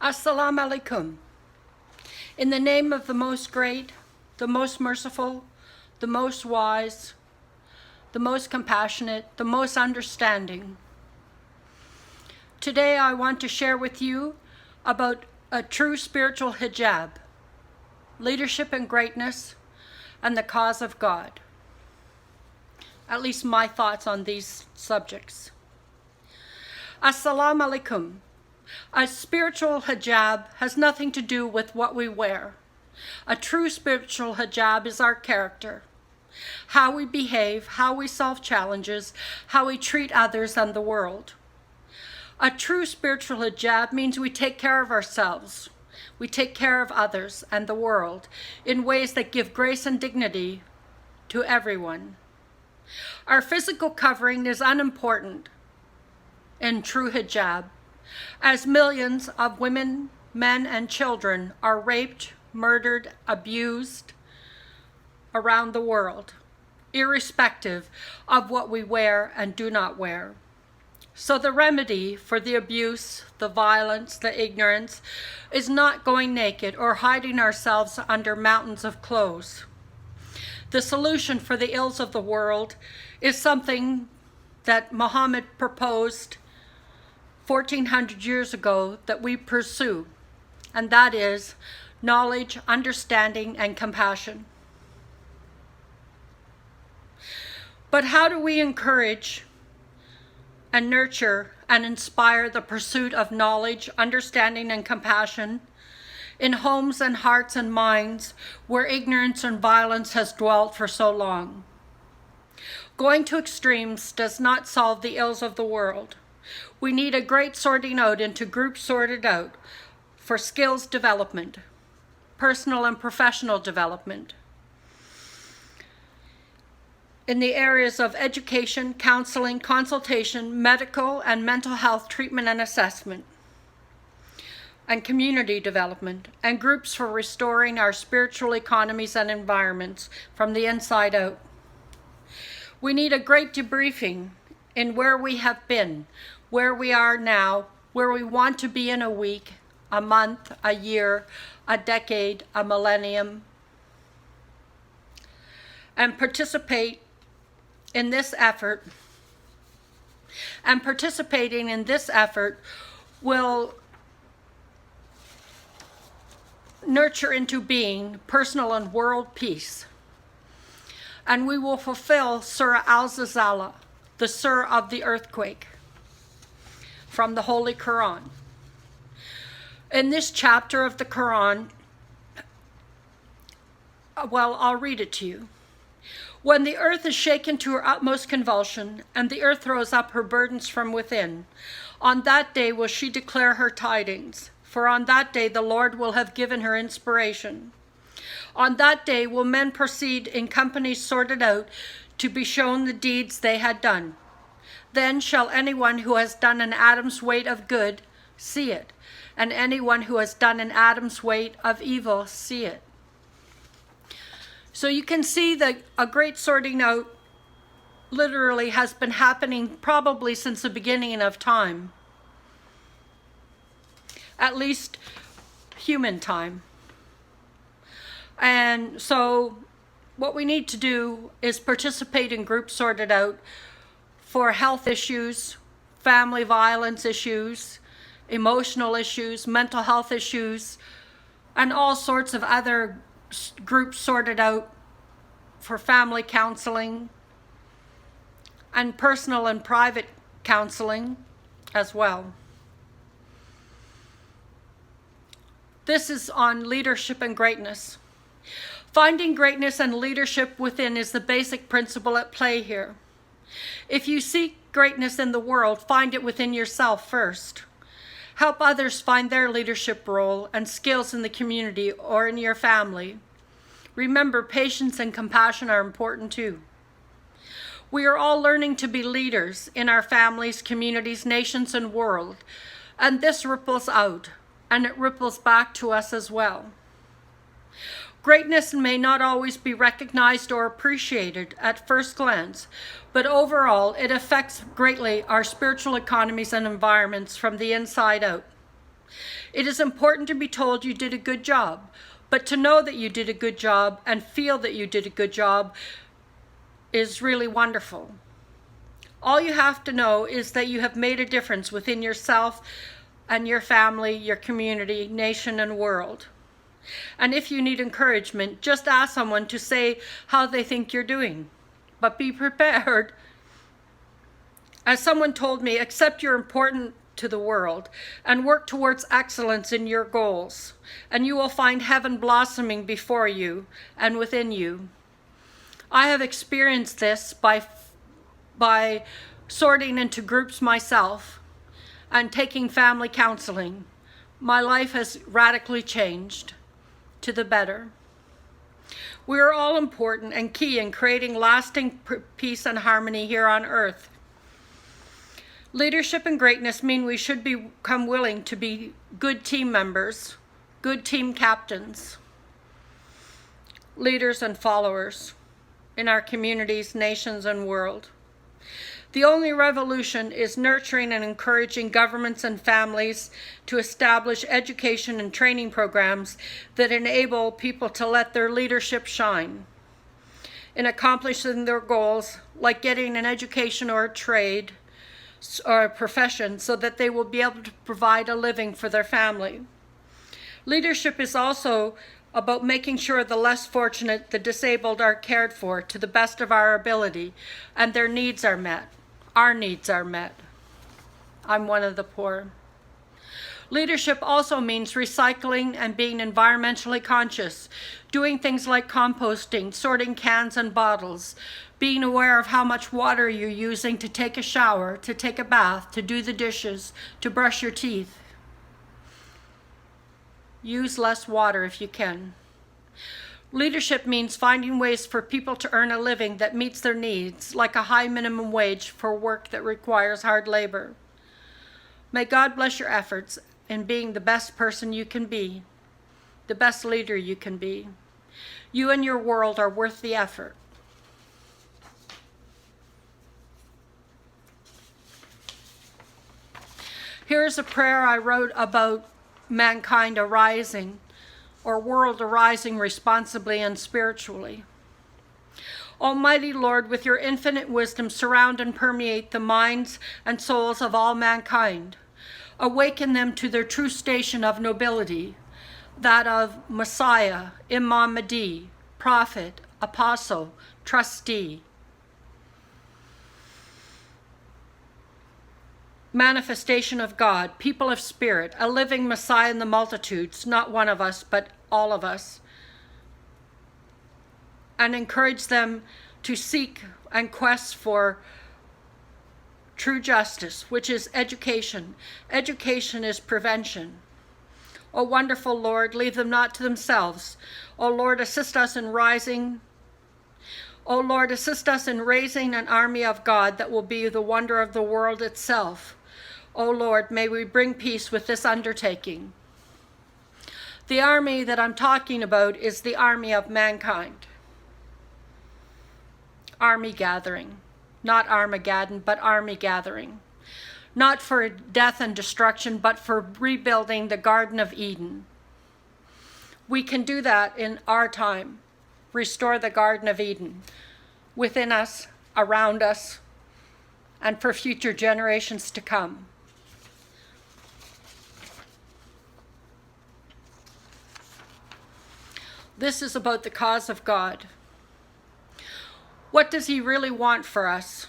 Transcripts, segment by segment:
Assalamu alaikum. In the name of the most great, the most merciful, the most wise, the most compassionate, the most understanding. Today I want to share with you about a true spiritual hijab, leadership and greatness, and the cause of God. At least my thoughts on these subjects. Assalamu alaikum. A spiritual hijab has nothing to do with what we wear. A true spiritual hijab is our character, how we behave, how we solve challenges, how we treat others and the world. A true spiritual hijab means we take care of ourselves, we take care of others and the world in ways that give grace and dignity to everyone. Our physical covering is unimportant in true hijab, as millions of women, men, and children are raped, murdered, abused around the world, irrespective of what we wear and do not wear. So the remedy for the abuse, the violence, the ignorance is not going naked or hiding ourselves under mountains of clothes. The solution for the ills of the world is something that Muhammad proposed 1400 years ago that we pursue, and that is knowledge, understanding, and compassion. But how do we encourage and nurture and inspire the pursuit of knowledge, understanding, and compassion in homes and hearts and minds where ignorance and violence has dwelt for so long? Going to extremes does not solve the ills of the world. We need a great sorting out into groups sorted out for skills development, personal and professional development, in the areas of education, counseling, consultation, medical and mental health treatment and assessment, and community development, and groups for restoring our spiritual economies and environments from the inside out. We need a great debriefing in where we have been, where we are now, where we want to be in a week, a month, a year, a decade, a millennium, and participate in this effort. And participating in this effort will nurture into being personal and world peace. And we will fulfill Surah Al-Zilzala, the Surah of the earthquake, from the Holy Quran. In this chapter of the Quran, I'll read it to you. When the earth is shaken to her utmost convulsion, and the earth throws up her burdens from within, on that day will she declare her tidings, for on that day the Lord will have given her inspiration. On that day will men proceed in companies sorted out to be shown the deeds they had done. Then shall anyone who has done an atom's weight of good see it, and anyone who has done an atom's weight of evil see it. So you can see that a great sorting out literally has been happening probably since the beginning of time, at least human time. And so what we need to do is participate in groups sorted out for health issues, family violence issues, emotional issues, mental health issues, and all sorts of other groups sorted out for family counseling and personal and private counseling as well. This is on leadership and greatness. Finding greatness and leadership within is the basic principle at play here. If you seek greatness in the world, find it within yourself first. Help others find their leadership role and skills in the community or in your family. Remember, patience and compassion are important too. We are all learning to be leaders in our families, communities, nations, and world, and this ripples out, and it ripples back to us as well. Greatness may not always be recognized or appreciated at first glance, but overall it affects greatly our spiritual economies and environments from the inside out. It is important to be told you did a good job, but to know that you did a good job and feel that you did a good job is really wonderful. All you have to know is that you have made a difference within yourself and your family, your community, nation, and world. And if you need encouragement, just ask someone to say how they think you're doing. But be prepared. As someone told me, accept you're important to the world and work towards excellence in your goals, and you will find heaven blossoming before you and within you. I have experienced this by sorting into groups myself and taking family counseling. My life has radically changed to the better. We are all important and key in creating lasting peace and harmony here on earth. Leadership and greatness mean we should become willing to be good team members, good team captains, leaders and followers in our communities, nations, and world. The only revolution is nurturing and encouraging governments and families to establish education and training programs that enable people to let their leadership shine in accomplishing their goals, like getting an education or a trade or a profession, so that they will be able to provide a living for their family. Leadership is also about making sure the less fortunate, the disabled, are cared for to the best of our ability and their needs are met. Our needs are met. I'm one of the poor. Leadership also means recycling and being environmentally conscious, doing things like composting, sorting cans and bottles, being aware of how much water you're using to take a shower, to take a bath, to do the dishes, to brush your teeth. Use less water if you can. Leadership means finding ways for people to earn a living that meets their needs, like a high minimum wage for work that requires hard labor. May God bless your efforts in being the best person you can be, the best leader you can be. You and your world are worth the effort. Here is a prayer I wrote about mankind arising, or world arising responsibly and spiritually. Almighty Lord, with your infinite wisdom, surround and permeate the minds and souls of all mankind. Awaken them to their true station of nobility, that of Messiah, Imam Mahdi, prophet, apostle, trustee. Manifestation of God, people of spirit, a living Messiah in the multitudes, not one of us, but all of us. And encourage them to seek and quest for true justice, which is education. Education is prevention. O wonderful Lord, leave them not to themselves. O Lord, assist us in rising. O Lord, assist us in raising an army of God that will be the wonder of the world itself. O Lord, may we bring peace with this undertaking. The army that I'm talking about is the army of mankind. Army gathering, not Armageddon, but army gathering. Not for death and destruction, but for rebuilding the Garden of Eden. We can do that in our time. Restore the Garden of Eden within us, around us, and for future generations to come. This is about the cause of God. What does he really want for us?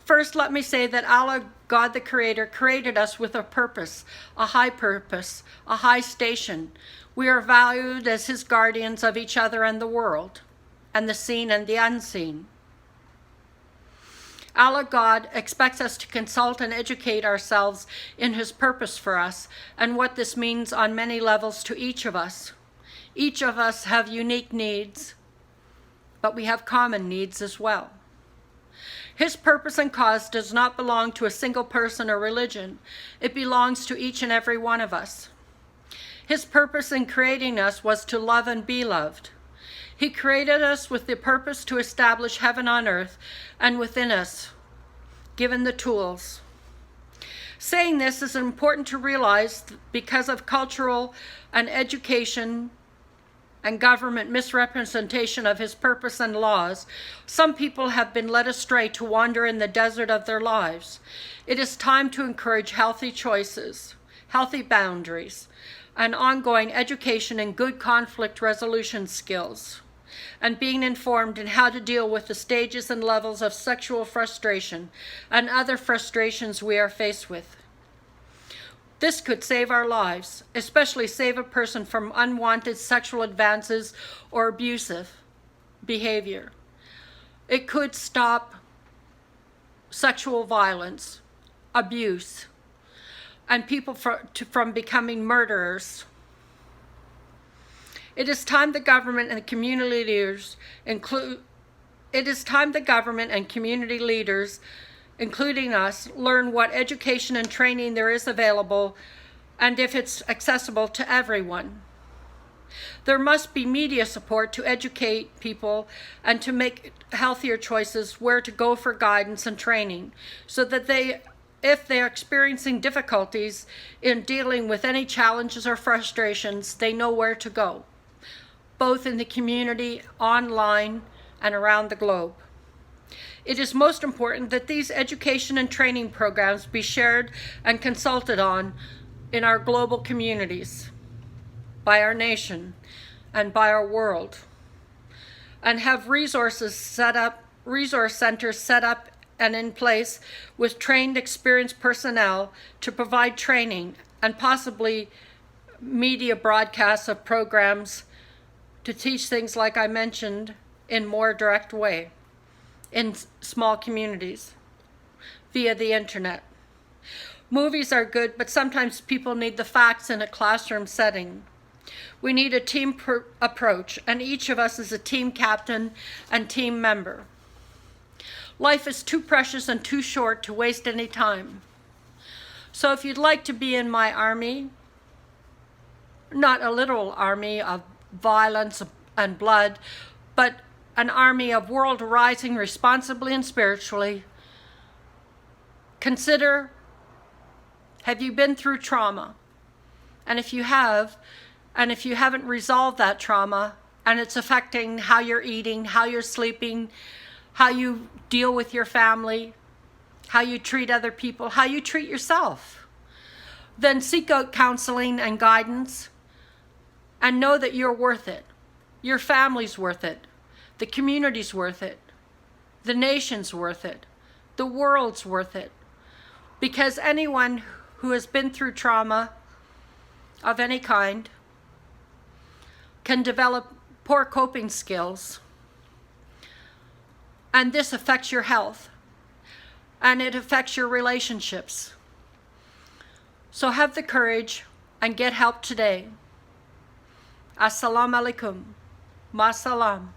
First, let me say that Allah, God the Creator, created us with a purpose, a high station. We are valued as his guardians of each other and the world, and the seen and the unseen. Allah, God, expects us to consult and educate ourselves in his purpose for us and what this means on many levels to each of us. Each of us have unique needs, but we have common needs as well. His purpose and cause does not belong to a single person or religion. It belongs to each and every one of us. His purpose in creating us was to love and be loved. He created us with the purpose to establish heaven on earth and within us, given the tools. Saying this is important to realize because of cultural and education and government misrepresentation of his purpose and laws. Some people have been led astray to wander in the desert of their lives. It is time to encourage healthy choices, healthy boundaries, and ongoing education in good conflict resolution skills, and being informed in how to deal with the stages and levels of sexual frustration and other frustrations we are faced with. This could save our lives, especially save a person from unwanted sexual advances or abusive behavior. It could stop sexual violence, abuse, and people from becoming murderers. It is time the government and community leaders including us, learn what education and training there is available and if it's accessible to everyone. There must be media support to educate people and to make healthier choices where to go for guidance and training so that if they're experiencing difficulties in dealing with any challenges or frustrations, they know where to go, both in the community, online, and around the globe. It is most important that these education and training programs be shared and consulted on in our global communities, by our nation, and by our world, and have resource centers set up and in place with trained, experienced personnel to provide training and possibly media broadcasts of programs to teach things like I mentioned in more direct way in small communities via the internet. Movies are good, but sometimes people need the facts in a classroom setting. We need a team approach, and each of us is a team captain and team member. Life is too precious and too short to waste any time. So if you'd like to be in my army, not a literal army of violence and blood, but an army of world rising responsibly and spiritually, consider, have you been through trauma? And if you have, and if you haven't resolved that trauma, and it's affecting how you're eating, how you're sleeping, how you deal with your family, how you treat other people, how you treat yourself, then seek out counseling and guidance and know that you're worth it. Your family's worth it. The community's worth it. The nation's worth it. The world's worth it. Because anyone who has been through trauma of any kind can develop poor coping skills. And this affects your health. And it affects your relationships. So have the courage and get help today. Assalamu alaikum. Ma salam.